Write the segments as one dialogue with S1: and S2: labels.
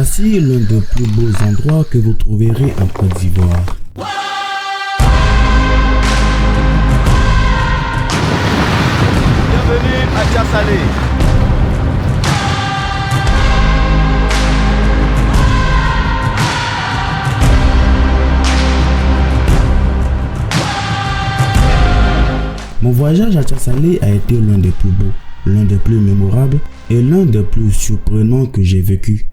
S1: Voici l'un des plus beaux endroits que vous trouverez en Côte d'Ivoire.
S2: Bienvenue à Tiasalé.
S1: Mon voyage à Tiasalé a été l'un des plus beaux, l'un des plus mémorables et l'un des plus surprenants que j'ai vécu.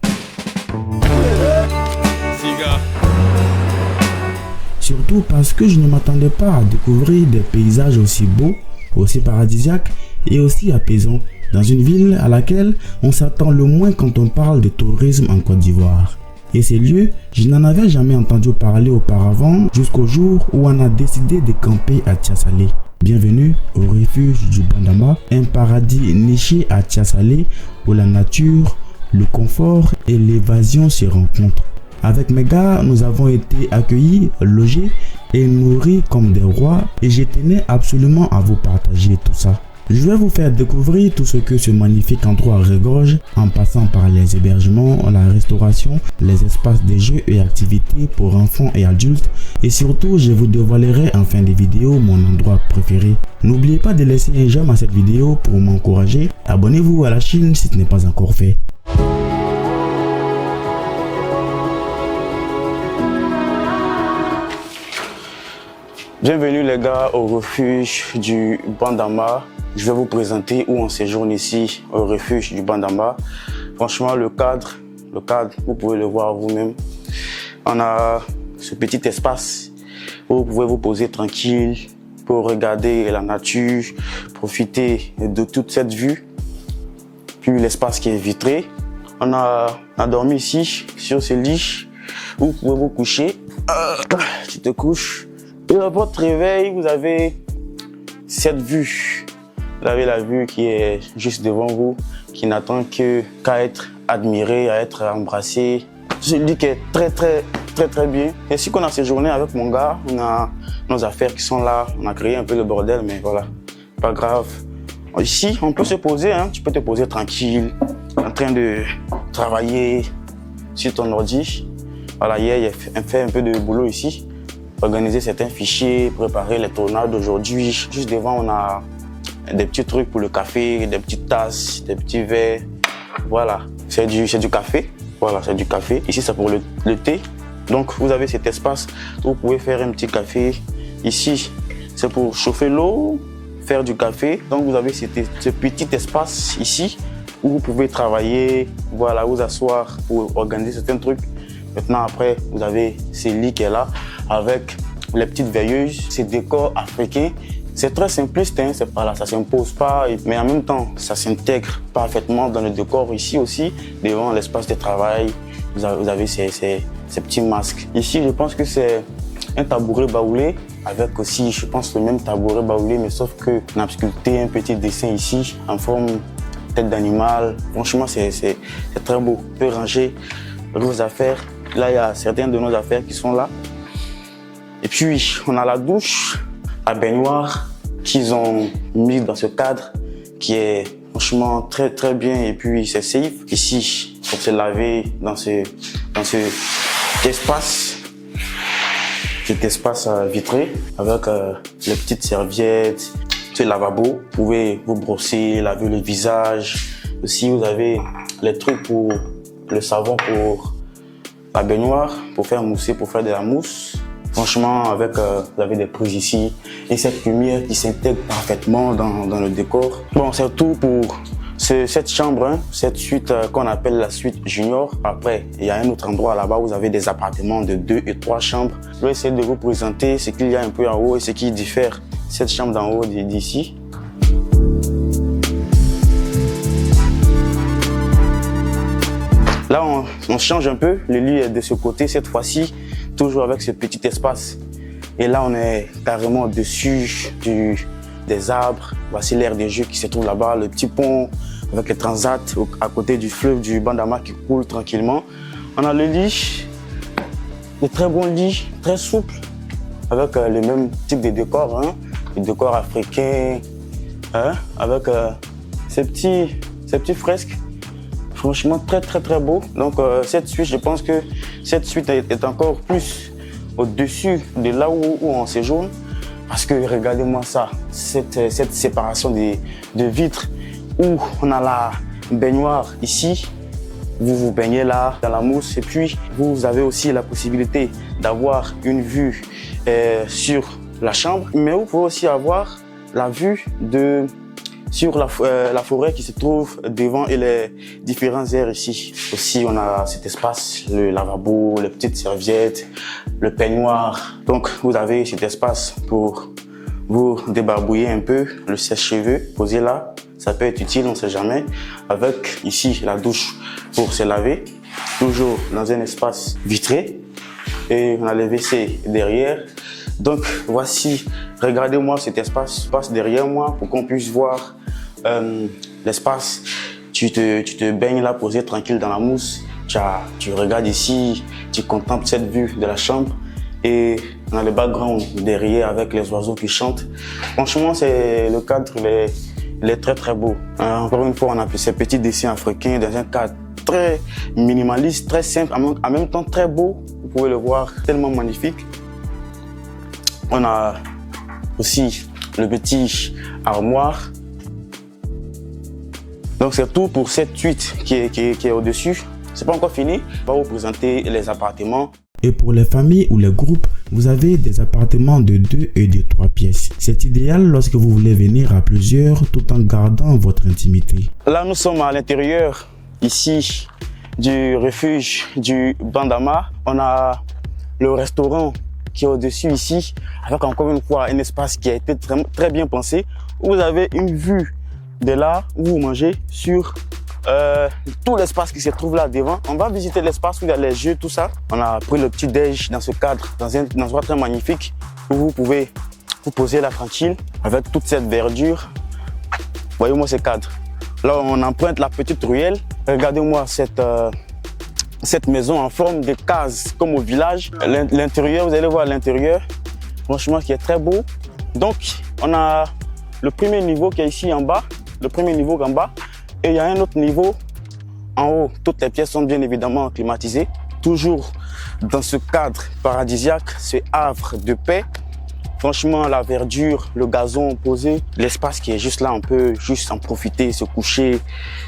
S1: Surtout parce que je ne m'attendais pas à découvrir des paysages aussi beaux, aussi paradisiaques et aussi apaisants dans une ville à laquelle on s'attend le moins quand on parle de tourisme en Côte d'Ivoire. Et ces lieux, je n'en avais jamais entendu parler auparavant jusqu'au jour où on a décidé de camper à Tiasalé. Bienvenue au refuge du Bandama, un paradis niché à Tiasalé où la nature, le confort et l'évasion se rencontrent. Avec mes gars, nous avons été accueillis, logés et nourris comme des rois et je tenais absolument à vous partager tout ça. Je vais vous faire découvrir tout ce que ce magnifique endroit regorge en passant par les hébergements, la restauration, les espaces de jeux et activités pour enfants et adultes et surtout je vous dévoilerai en fin de vidéo mon endroit préféré. N'oubliez pas de laisser un j'aime à cette vidéo pour m'encourager. Abonnez-vous à la chaîne si ce n'est pas encore fait.
S2: Bienvenue les gars au refuge du Bandama. Je vais vous présenter où on séjourne ici au refuge du Bandama. Franchement le cadre, vous pouvez le voir vous-même. On a ce petit espace où vous pouvez vous poser tranquille pour regarder la nature, profiter de toute cette vue. Puis l'espace qui est vitré. On a dormi ici sur ce lit où vous pouvez vous coucher. Tu te couches. Et à votre réveil, vous avez cette vue. Vous avez la vue qui est juste devant vous, qui n'attend qu'à être admirée, à être embrassée. Je dis qu'elle est très bien. Ainsi qu'on a séjourné avec mon gars, on a nos affaires qui sont là. On a créé un peu le bordel, mais voilà, pas grave. Ici, on peut se poser, hein. Tu peux te poser tranquille, en train de travailler sur ton ordi. Voilà, hier, il a fait un peu de boulot ici. Organiser certains fichiers, préparer les tournages d'aujourd'hui. Juste devant, on a des petits trucs pour le café, des petites tasses, des petits verres. Voilà, c'est du café. Voilà, c'est du café. Ici, c'est pour le thé. Donc, vous avez cet espace où vous pouvez faire un petit café. Ici, c'est pour chauffer l'eau, faire du café. Donc, vous avez ce petit espace ici où vous pouvez travailler, voilà, vous asseoir pour organiser certains trucs. Maintenant, après, vous avez ce lit qui est là avec les petites veilleuses, ces décors africains. C'est très simpliste, hein, c'est pas là, ça s'impose pas, mais en même temps, ça s'intègre parfaitement dans le décor ici aussi, devant l'espace de travail. Vous avez ces petits masques. Ici, je pense que c'est un tabouret baoulé, avec aussi, je pense, le même tabouret baoulé, mais sauf qu'on a sculpté un petit dessin ici, en forme tête d'animal. Franchement, c'est très beau. Vous pouvez ranger vos affaires. Là, il y a certaines de nos affaires qui sont là. Et puis, on a la douche, la baignoire qu'ils ont mis dans ce cadre qui est franchement très bien et puis c'est safe. Ici, pour se laver dans cet espace vitré avec les petites serviettes, ce lavabo. Vous pouvez vous brosser, laver le visage. Aussi, vous avez les trucs pour le savon pour la baignoire, pour faire mousser, pour faire de la mousse. Franchement, vous avez des prises ici et cette lumière qui s'intègre parfaitement dans le décor. Bon, c'est tout pour cette chambre, hein, cette suite qu'on appelle la suite junior. Après, il y a un autre endroit là-bas où vous avez des appartements de 2 et 3 chambres. Je vais essayer de vous présenter ce qu'il y a un peu en haut et ce qui diffère cette chambre d'en haut d'ici. Là, on change un peu. Le lit est de ce côté cette fois-ci, toujours avec ce petit espace. Et là, on est carrément au-dessus des arbres. Voici l'aire des jeux qui se trouve là-bas, le petit pont avec les transats à côté du fleuve du Bandama qui coule tranquillement. On a le lit, de très bons lits, très souples, avec le même type de décor, hein, le décor africain, hein, avec ces petits fresques. Franchement, très beau. Donc, cette suite, je pense que cette suite est encore plus au-dessus de là où on séjourne. Parce que regardez-moi ça, cette séparation de vitres où on a la baignoire ici. Vous vous baignez là dans la mousse et puis vous avez aussi la possibilité d'avoir une vue sur la chambre. Mais vous pouvez aussi avoir la vue sur la forêt qui se trouve devant et les différents aires ici. Aussi, on a cet espace, le lavabo, les petites serviettes, le peignoir. Donc, vous avez cet espace pour vous débarbouiller un peu, le sèche-cheveux posé là. Ça peut être utile, on ne sait jamais. Avec ici la douche pour se laver, toujours dans un espace vitré. Et on a les WC derrière. Donc, voici, regardez-moi cet espace derrière moi pour qu'on puisse voir l'espace. Tu te baignes là, posé tranquille dans la mousse. Tu regardes ici, tu contemples cette vue de la chambre. Et on a le background derrière avec les oiseaux qui chantent. Franchement, le cadre, il est très beau. Encore une fois, on a ces petits dessins africains dans un cadre très minimaliste, très simple, en même temps très beau. Vous pouvez le voir, tellement magnifique. On a aussi le petit armoire. Donc c'est tout pour cette suite qui est au-dessus. C'est pas encore fini. On va vous présenter les appartements.
S1: Et pour les familles ou les groupes, vous avez des appartements de 2 et de 3 pièces. C'est idéal lorsque vous voulez venir à plusieurs tout en gardant votre intimité.
S2: Là, nous sommes à l'intérieur, ici, du refuge du Bandama. On a le restaurant qui est au-dessus ici, avec encore une fois un espace qui a été très bien pensé. Vous avez une vue de là où vous mangez sur tout l'espace qui se trouve là devant. On va visiter l'espace où il y a les jeux, tout ça. On a pris le petit déj dans ce cadre, dans un endroit très magnifique où vous pouvez vous poser là tranquille avec toute cette verdure. Voyez-moi ce cadre. Là, on emprunte la petite ruelle. Regardez-moi cette maison en forme de case comme au village. L'intérieur, vous allez voir l'intérieur, franchement, qui est très beau. Donc, on a le premier niveau qui est ici en bas, le premier niveau en bas. Et il y a un autre niveau en haut. Toutes les pièces sont bien évidemment climatisées. Toujours dans ce cadre paradisiaque, ce havre de paix. Franchement, la verdure, le gazon posé, l'espace qui est juste là, on peut juste en profiter, se coucher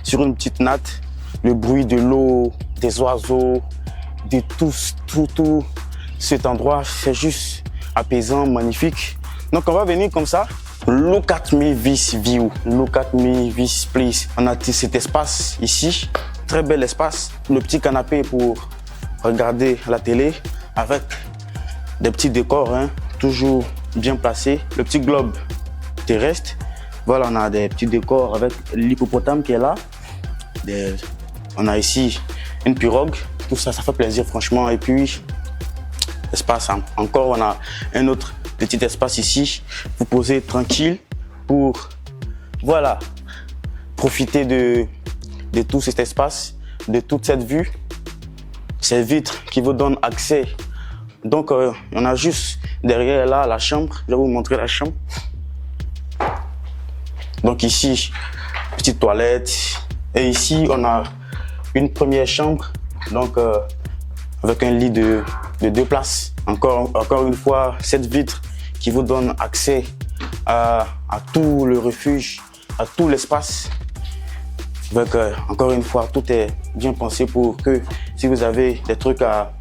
S2: sur une petite natte. Le bruit de l'eau, des oiseaux, de tout cet endroit, c'est juste apaisant, magnifique. Donc on va venir comme ça. Look at me this view, look at me this place. On a cet espace ici, très bel espace. Le petit canapé pour regarder la télé avec des petits décors, hein, toujours bien placés. Le petit globe terrestre. Voilà, on a des petits décors avec l'hippopotame qui est là. On a ici une pirogue. Tout ça, ça fait plaisir franchement. Et puis, espace encore, on a un autre petit espace ici. Vous posez tranquille pour, voilà, profiter de tout cet espace, de toute cette vue. Ces vitres qui vous donnent accès. Donc, on a juste derrière là la chambre. Je vais vous montrer la chambre. Donc ici, petite toilette. Et ici, on a une première chambre. Donc, avec un lit de 2 places. Encore une fois, cette vitre qui vous donne accès à tout le refuge, à tout l'espace. Avec, encore une fois, tout est bien pensé pour que si vous avez des trucs à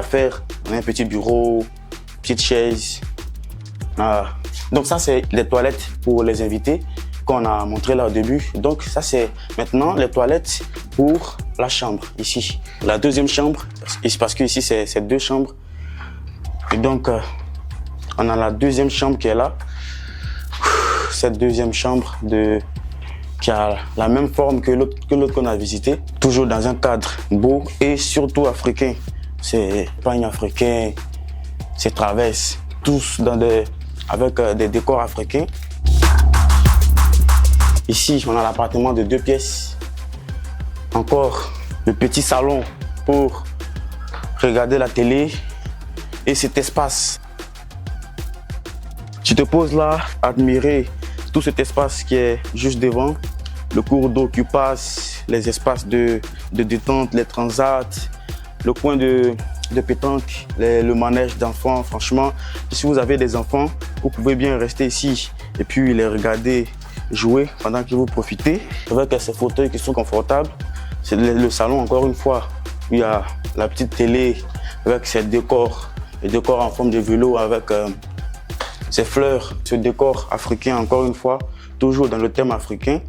S2: faire, on a un petit bureau, petite chaise. Donc ça, c'est les toilettes pour les invités qu'on a montré là au début. Donc ça, c'est maintenant les toilettes pour la chambre ici. La deuxième chambre, parce que ici, c'est 2 chambres. Et donc, on a la deuxième chambre qui est là. Cette deuxième chambre qui a la même forme que l'autre qu'on a visité. Toujours dans un cadre beau et surtout africain. C'est pagne africain, c'est traverse, tous avec des décors africains. Ici, on a l'appartement de 2 pièces. Encore le petit salon pour regarder la télé et cet espace. Tu te poses là, admirer tout cet espace qui est juste devant, le cours d'eau qui passe, les espaces de détente, les transats, le coin de pétanque, le manège d'enfants. Franchement, si vous avez des enfants, vous pouvez bien rester ici et puis les regarder jouer pendant que vous profitez. Avec ces fauteuils qui sont confortables, c'est le salon encore une fois. Il y a la petite télé avec ses décors, les décors en forme de vélo avec ces fleurs, ce décor africain encore une fois, toujours dans le thème africain,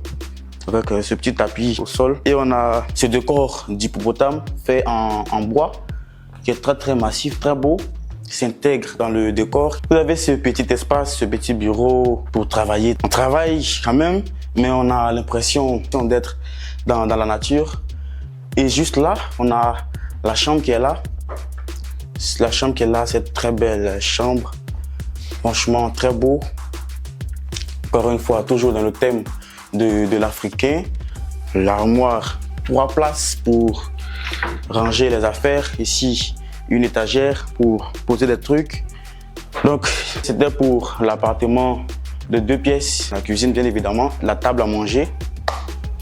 S2: avec ce petit tapis au sol. Et on a ce décor d'hippopotame fait en bois, qui est très massif, très beau, qui s'intègre dans le décor. Vous avez ce petit espace, ce petit bureau pour travailler. On travaille quand même, mais on a l'impression d'être dans la nature. Et juste là, on a la chambre qui est là. La chambre qui est là, cette très belle chambre. Franchement, très beau. Encore une fois, toujours dans le thème de l'africain. L'armoire, 3 places pour ranger les affaires. Ici, une étagère pour poser des trucs. Donc, c'était pour l'appartement de 2 pièces. La cuisine, bien évidemment. La table à manger.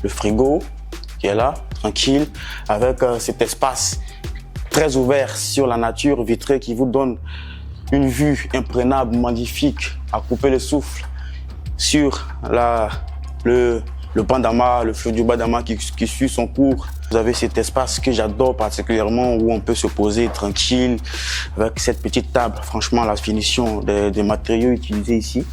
S2: Le frigo qui est là, tranquille. Avec cet espace très ouvert sur la nature vitrée qui vous donne une vue imprenable, magnifique, à couper le souffle sur le Bandama, le fleuve du Bandama qui suit son cours. Vous avez cet espace que j'adore particulièrement où on peut se poser tranquille avec cette petite table. Franchement, la finition des matériaux utilisés ici.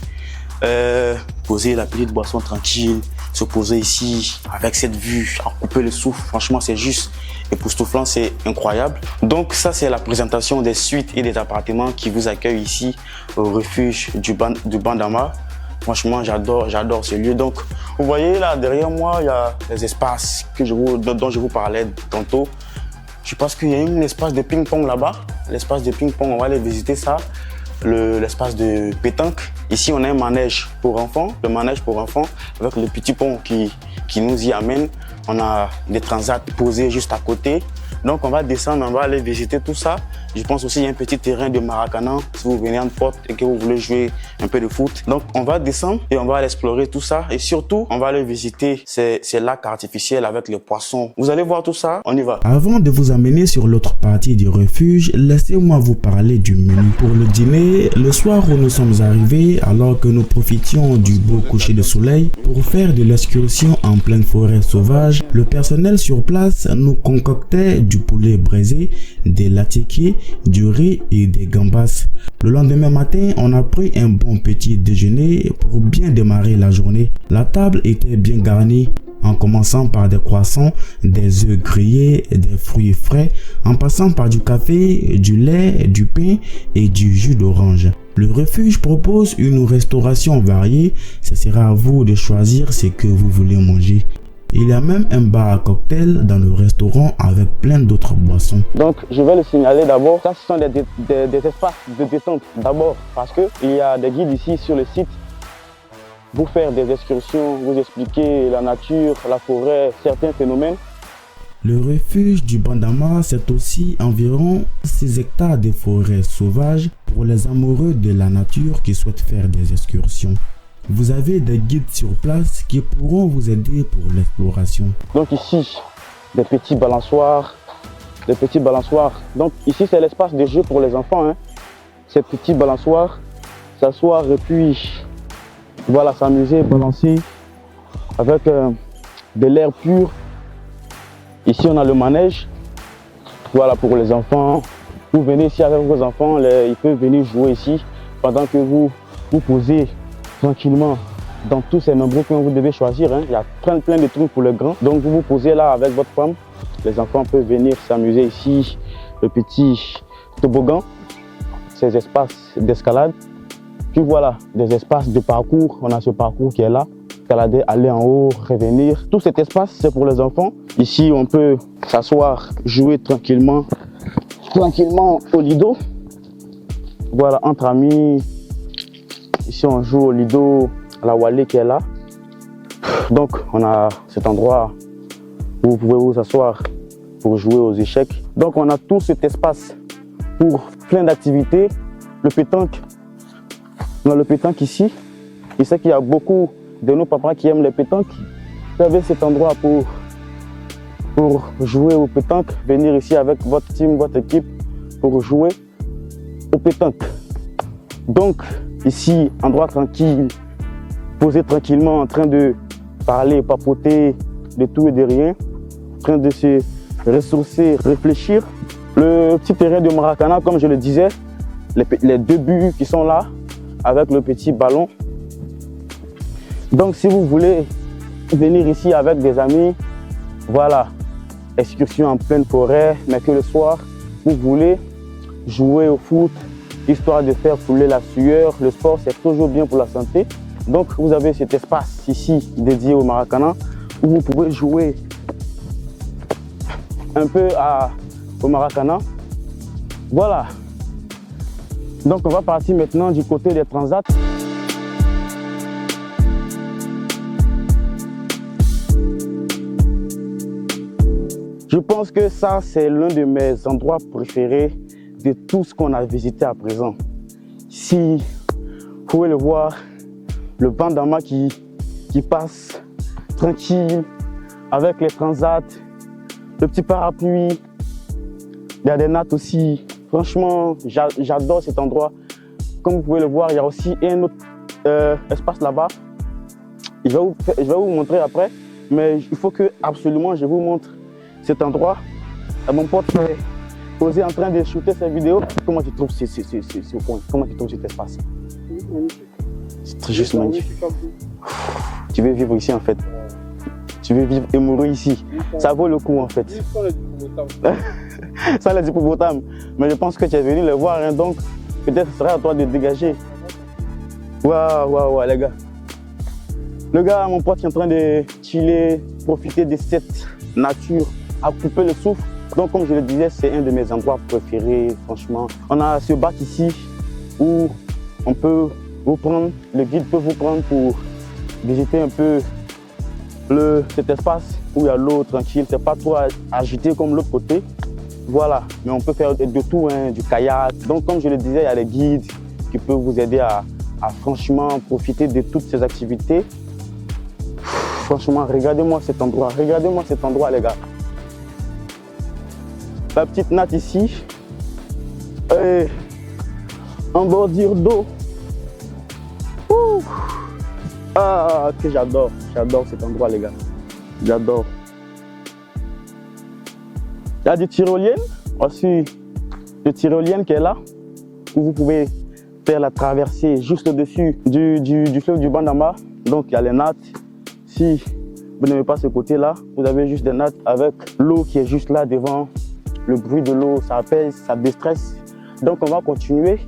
S2: Poser la petite boisson tranquille, se poser ici avec cette vue, à couper le souffle. Franchement, c'est juste époustouflant, c'est incroyable. Donc ça, c'est la présentation des suites et des appartements qui vous accueillent ici au refuge du Bandama. Franchement, j'adore ce lieu. Donc, vous voyez là, derrière moi, il y a les espaces dont je vous parlais tantôt. Je pense qu'il y a un espace de ping-pong là-bas. L'espace de ping-pong, on va aller visiter ça. L'espace de pétanque. Ici, on a un manège pour enfants. Le manège pour enfants avec le petit pont qui nous y amène. On a des transats posés juste à côté. Donc, on va descendre, on va aller visiter tout ça. Je pense aussi qu'il y a un petit terrain de Maracanã si vous venez en porte et que vous voulez jouer un peu de foot. Donc, on va descendre et on va aller explorer tout ça. Et surtout, on va aller visiter ces lacs artificiels avec les poissons. Vous allez voir tout ça, on y va.
S1: Avant de vous amener sur l'autre partie du refuge, laissez-moi vous parler du menu. Pour le dîner, le soir où nous sommes arrivés, alors que nous profitions du beau coucher de soleil, pour faire de l'excursion en pleine forêt sauvage, le personnel sur place nous concoctait du poulet braisé, des latiquis, du riz et des gambas. Le lendemain matin, on a pris un bon petit déjeuner pour bien démarrer la journée. La table était bien garnie, en commençant par des croissants, des œufs grillés, des fruits frais, en passant par du café, du lait, du pain et du jus d'orange. Le refuge propose une restauration variée, ce sera à vous de choisir ce que vous voulez manger. Il y a même un bar à cocktail dans le restaurant avec plein d'autres boissons.
S2: Donc, je vais le signaler d'abord. Ça, ce sont des espaces de détente d'abord parce qu'il y a des guides ici sur le site. Vous faire des excursions, vous expliquer la nature, la forêt, certains phénomènes.
S1: Le refuge du Bandama, c'est aussi environ 6 hectares de forêt sauvage pour les amoureux de la nature qui souhaitent faire des excursions. Vous avez des guides sur place qui pourront vous aider pour l'exploration.
S2: Donc ici, des petits balançoires. Donc ici, c'est l'espace de jeu pour les enfants. Ces petits balançoires, s'asseoir et puis voilà, s'amuser, balancer avec de l'air pur. Ici, on a le manège. Voilà, pour les enfants. Vous venez ici avec vos enfants, ils peuvent venir jouer ici pendant que vous posez tranquillement dans tous ces nombreux coins vous devez choisir. Il y a plein de trucs pour les grands. Donc vous vous posez là avec votre femme. Les enfants peuvent venir s'amuser ici. Le petit toboggan, ces espaces d'escalade. Puis voilà, des espaces de parcours. On a ce parcours qui est là. Escalader, aller en haut, revenir. Tout cet espace, c'est pour les enfants. Ici, on peut s'asseoir, jouer tranquillement au lido. Voilà, entre amis. Ici, on joue au lido, à la Wallé qui est là. Donc, on a cet endroit où vous pouvez vous asseoir pour jouer aux échecs. Donc, on a tout cet espace pour plein d'activités. Le pétanque, on a le pétanque ici. Je sais qu'il y a beaucoup de nos papas qui aiment les pétanques. Vous avez cet endroit pour pour jouer au pétanque, venir ici avec votre team, votre équipe pour jouer au pétanque. Donc ici, endroit tranquille, posé tranquillement, en train de parler, papoter de tout et de rien, en train de se ressourcer, réfléchir. Le petit terrain de Maracana, comme je le disais, les 2 buts qui sont là, avec le petit ballon. Donc si vous voulez venir ici avec des amis, voilà, excursion en pleine forêt, mais que le soir, vous voulez jouer au foot, histoire de faire couler la sueur. Le sport, c'est toujours bien pour la santé. Donc vous avez cet espace ici dédié au Maracana où vous pouvez jouer un peu au Maracana. Voilà. Donc on va partir maintenant du côté des transats. Je pense que ça, c'est l'un de mes endroits préférés de tout ce qu'on a visité à présent. Ici, vous pouvez le voir, le Bandama qui passe tranquille avec les transats, le petit parapluie, il y a des nattes aussi. Franchement, j'adore cet endroit. Comme vous pouvez le voir, il y a aussi un autre espace là-bas. Je vais vous montrer après, mais il faut que absolument je vous montre cet endroit. Mon pote est posé en train de shooter cette vidéo. Comment tu trouves ce point? Comment tu trouves cet espace? C'est juste magnifique. Tu veux vivre ici en fait. Tu veux vivre et mourir ici. Ça vaut le coup en fait. Ça les hippopotames. Mais je pense que tu es venu les voir, hein, donc peut-être ce serait à toi de dégager. Waouh, les gars. Le gars, mon pote, qui est en train de chiller, profiter de cette nature, à couper le souffle. Donc comme je le disais, c'est un de mes endroits préférés, franchement. On a ce bac ici où on peut vous prendre, le guide peut vous prendre pour visiter un peu cet espace où il y a l'eau tranquille. C'est pas trop agité comme l'autre côté. Voilà, mais on peut faire de tout, hein, du kayak. Donc comme je le disais, il y a les guides qui peuvent vous aider à franchement profiter de toutes ces activités. Franchement, regardez-moi cet endroit les gars. La petite natte ici, et en bordure d'eau. Ah, que j'adore cet endroit les gars, j'adore. Il y a des tyroliennes, aussi le tyrolienne qui est là, où vous pouvez faire la traversée juste au-dessus du fleuve du Bandama. Donc il y a les nattes. Si vous n'aimez pas ce côté-là, vous avez juste des nattes avec l'eau qui est juste là devant. Le bruit de l'eau, ça apaise, ça déstresse. Donc on va continuer.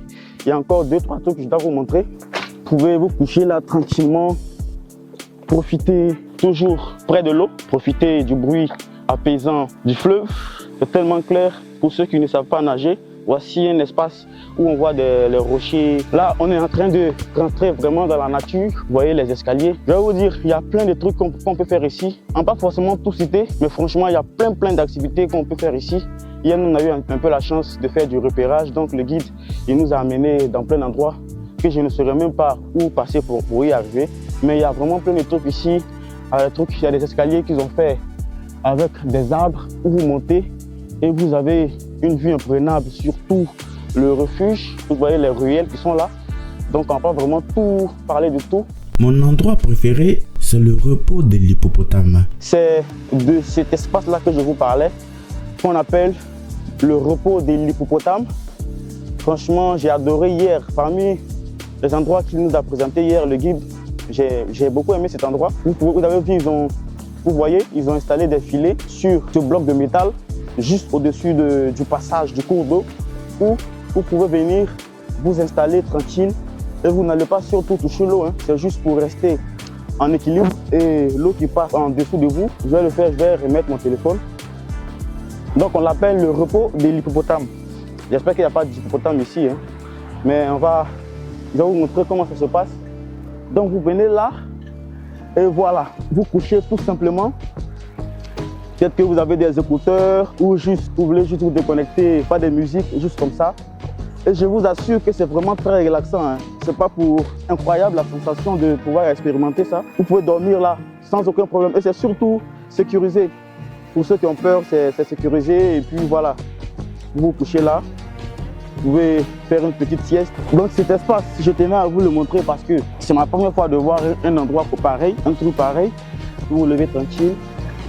S2: Il y a encore 2-3 trucs que je dois vous montrer. Vous pouvez vous coucher là tranquillement, profiter toujours près de l'eau, profiter du bruit apaisant du fleuve. C'est tellement clair pour ceux qui ne savent pas nager. Voici un espace où on voit les rochers. Là, on est en train de rentrer vraiment dans la nature. Vous voyez les escaliers. Je vais vous dire, il y a plein de trucs qu'on peut faire ici. On ne va pas forcément tout citer, mais franchement, il y a plein d'activités qu'on peut faire ici. Hier, on a eu un peu la chance de faire du repérage. Donc, le guide, il nous a amenés dans plein d'endroits que je ne saurais même pas où passer pour y arriver. Mais il y a vraiment plein de trucs ici. Il y a des escaliers qu'ils ont fait avec des arbres où vous montez et vous avez une vue imprenable sur tout le refuge. Vous voyez les ruelles qui sont là. Donc on ne va pas vraiment tout parler de tout.
S1: Mon endroit préféré, c'est le repos de l'hippopotame.
S2: C'est de cet espace-là que je vous parlais, qu'on appelle le repos de l'hippopotame. Franchement, j'ai adoré hier. Parmi les endroits qu'il nous a présenté hier, le guide, j'ai beaucoup aimé cet endroit. Vous avez vu, vous voyez, ils ont installé des filets sur ce bloc de métal, juste au-dessus du passage du cours d'eau, où vous pouvez venir vous installer tranquille et vous n'allez pas surtout toucher l'eau, hein. C'est juste pour rester en équilibre et l'eau qui passe en dessous de vous. Je vais le faire, je vais remettre mon téléphone. Donc on l'appelle le repos de l'hippopotame. J'espère qu'il n'y a pas d'hippopotame ici, hein. Mais je vais vous montrer comment ça se passe. Donc vous venez là et voilà, vous couchez tout simplement. Peut-être que vous avez des écouteurs ou juste vous voulez juste vous déconnecter, pas de musique, juste comme ça. Et je vous assure que c'est vraiment très relaxant, hein. C'est pas pour incroyable la sensation de pouvoir expérimenter ça. Vous pouvez dormir là sans aucun problème et c'est surtout sécurisé. Pour ceux qui ont peur, c'est sécurisé. Et puis voilà, vous vous couchez là. Vous pouvez faire une petite sieste. Donc cet espace, je tenais à vous le montrer parce que c'est ma première fois de voir un endroit pareil, un trou pareil. Vous vous levez tranquille.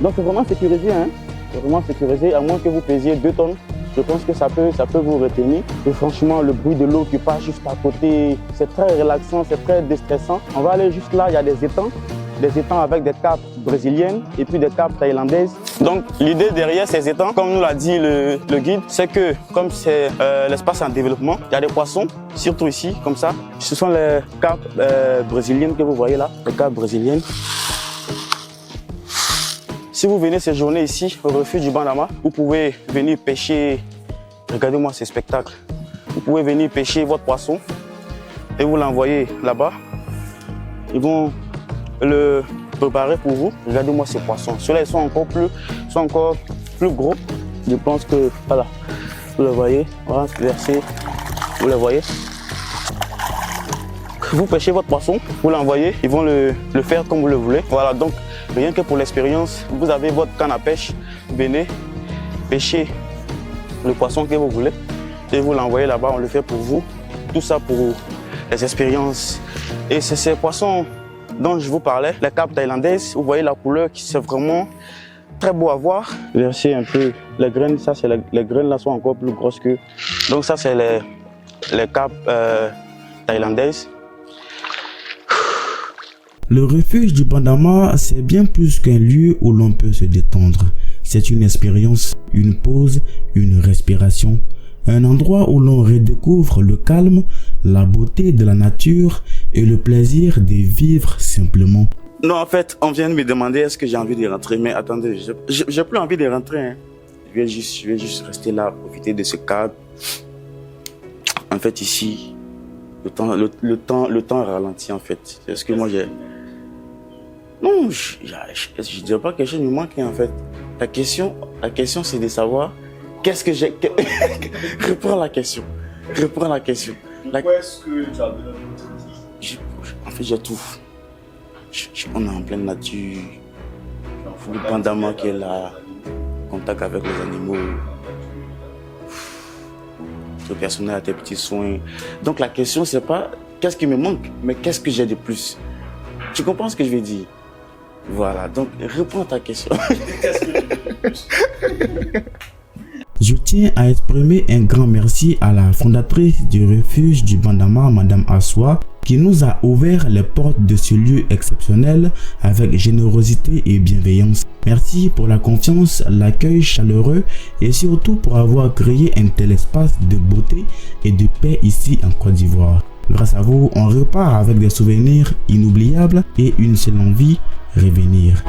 S2: Donc c'est vraiment sécurisé, hein. C'est vraiment sécurisé, à moins que vous pesiez 2 tonnes. Je pense que ça peut vous retenir. Et franchement, le bruit de l'eau qui passe juste à côté, c'est très relaxant, c'est très déstressant. On va aller juste là, il y a des étangs avec des carpes brésiliennes et puis des carpes thaïlandaises. Donc l'idée derrière ces étangs, comme nous l'a dit le guide, c'est que comme c'est l'espace en développement, il y a des poissons, surtout ici, comme ça. Ce sont les carpes brésiliennes que vous voyez là, les carpes brésiliennes. Si vous venez séjourner ici, au refuge du Bandama, vous pouvez venir pêcher. Regardez-moi ce spectacle. Vous pouvez venir pêcher votre poisson et vous l'envoyer là-bas. Ils vont le préparer pour vous. Regardez-moi ces poissons. Ceux-là, ils sont encore plus gros. Je pense que, voilà, vous le voyez, voilà, versé, vous le voyez. Vous pêchez votre poisson, vous l'envoyez, ils vont le faire comme vous le voulez. Voilà, donc rien que pour l'expérience, vous avez votre canne à pêche, venez pêcher le poisson que vous voulez et vous l'envoyez là-bas, on le fait pour vous. Tout ça pour les expériences. Et c'est ces poissons dont je vous parlais, les carpes thaïlandaises. Vous voyez la couleur, c'est vraiment très beau à voir. Versez un peu les graines, ça c'est les graines là sont encore plus grosses que. Donc ça c'est les carpes thaïlandaises.
S1: Le refuge du Bandama, c'est bien plus qu'un lieu où l'on peut se détendre. C'est une expérience, une pause, une respiration, un endroit où l'on redécouvre le calme, la beauté de la nature et le plaisir de vivre simplement.
S2: Non, en fait, on vient de me demander est-ce que j'ai envie de rentrer, mais attendez, j'ai plus envie de rentrer. Hein. Je vais juste rester là, profiter de ce cadre. En fait, ici, le temps ralentit en fait. Est-ce que moi j'ai... Non, je dirais pas que quelque chose me manque en fait. La question c'est de savoir qu'est-ce que j'ai... Reprends la question.
S3: Pourquoi est-ce que tu as besoin de notre
S2: En fait, j'ai tout. On est en pleine nature. Le Bandama qui est là, contact avec les animaux. Le personnel a tes petits soins. Donc la question c'est pas qu'est-ce qui me manque, mais qu'est-ce que j'ai de plus. Tu comprends ce que je veux dire? Voilà, donc réponds à ta question. Qu'est-ce que j'ai de plus?
S1: Je tiens à exprimer un grand merci à la fondatrice du refuge du Bandama, Madame Assoua, qui nous a ouvert les portes de ce lieu exceptionnel avec générosité et bienveillance. Merci pour la confiance, l'accueil chaleureux et surtout pour avoir créé un tel espace de beauté et de paix ici en Côte d'Ivoire. Grâce à vous, on repart avec des souvenirs inoubliables et une seule envie, revenir.